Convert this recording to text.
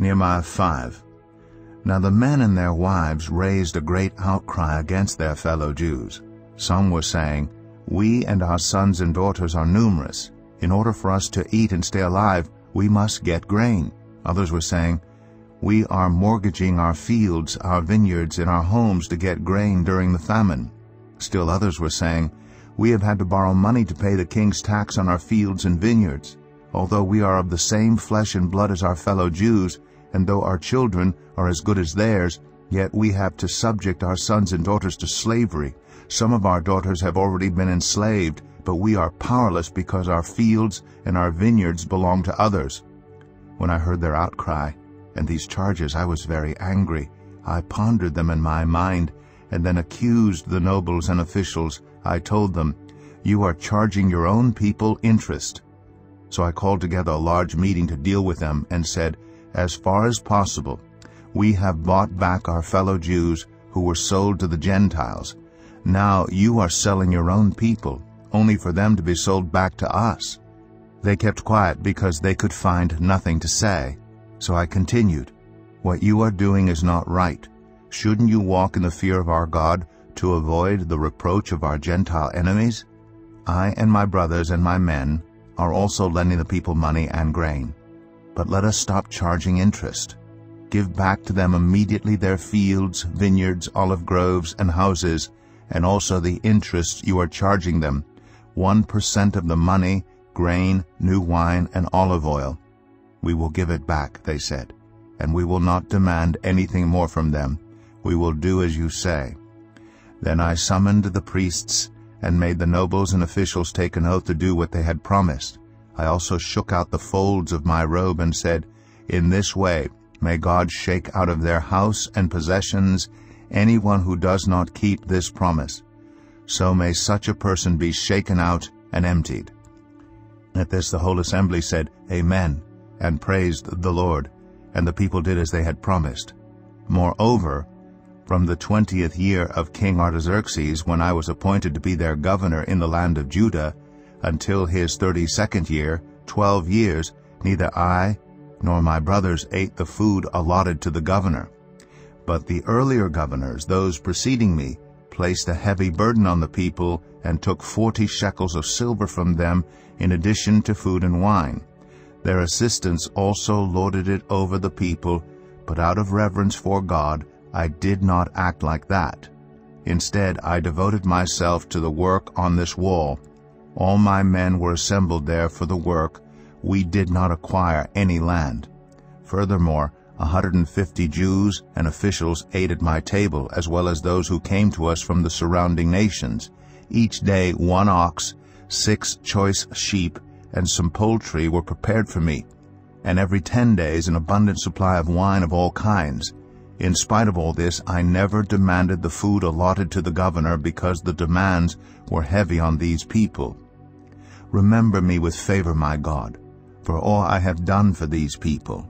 Nehemiah 5. Now the men and their wives raised a great outcry against their fellow Jews. Some were saying, "We and our sons and daughters are numerous. In order for us to eat and stay alive, we must get grain." Others were saying, "We are mortgaging our fields, our vineyards, and our homes to get grain during the famine." Still others were saying, "We have had to borrow money to pay the king's tax on our fields and vineyards. Although we are of the same flesh and blood as our fellow Jews, and though our children are as good as theirs, yet we have to subject our sons and daughters to slavery. Some of our daughters have already been enslaved, but we are powerless because our fields and our vineyards belong to others." When I heard their outcry and these charges, I was very angry. I pondered them in my mind, and then accused the nobles and officials. I told them, "You are charging your own people interest." So I called together a large meeting to deal with them and said, "As far as possible, we have bought back our fellow Jews who were sold to the Gentiles. Now you are selling your own people, only for them to be sold back to us." They kept quiet because they could find nothing to say. So I continued, "What you are doing is not right. Shouldn't you walk in the fear of our God to avoid the reproach of our Gentile enemies? I and my brothers and my men are also lending the people money and grain. But let us stop charging interest. Give back to them immediately their fields, vineyards, olive groves, and houses, and also the interest you are charging them, 1% of the money, grain, new wine, and olive oil. We will give it back," they said, "and we will not demand anything more from them. We will do as you say." Then I summoned the priests and made the nobles and officials take an oath to do what they had promised. I also shook out the folds of my robe and said, "In this way may God shake out of their house and possessions anyone who does not keep this promise. So may such a person be shaken out and emptied." At this the whole assembly said, "Amen," and praised the Lord, and the people did as they had promised. Moreover, from the 20th year of King Artaxerxes, when I was appointed to be their governor in the land of Judah, until his 32nd year, 12 years, neither I nor my brothers ate the food allotted to the governor. But the earlier governors, those preceding me, placed a heavy burden on the people and took 40 shekels of silver from them in addition to food and wine. Their assistants also lorded it over the people, but out of reverence for God, I did not act like that. Instead, I devoted myself to the work on this wall. All my men were assembled there for the work. We did not acquire any land. Furthermore, 150 Jews and officials ate at my table, as well as those who came to us from the surrounding nations. Each day 1 ox, 6 choice sheep, and some poultry were prepared for me, and every 10 days an abundant supply of wine of all kinds. In spite of all this, I never demanded the food allotted to the governor because the demands were heavy on these people. Remember me with favor, my God, for all I have done for these people.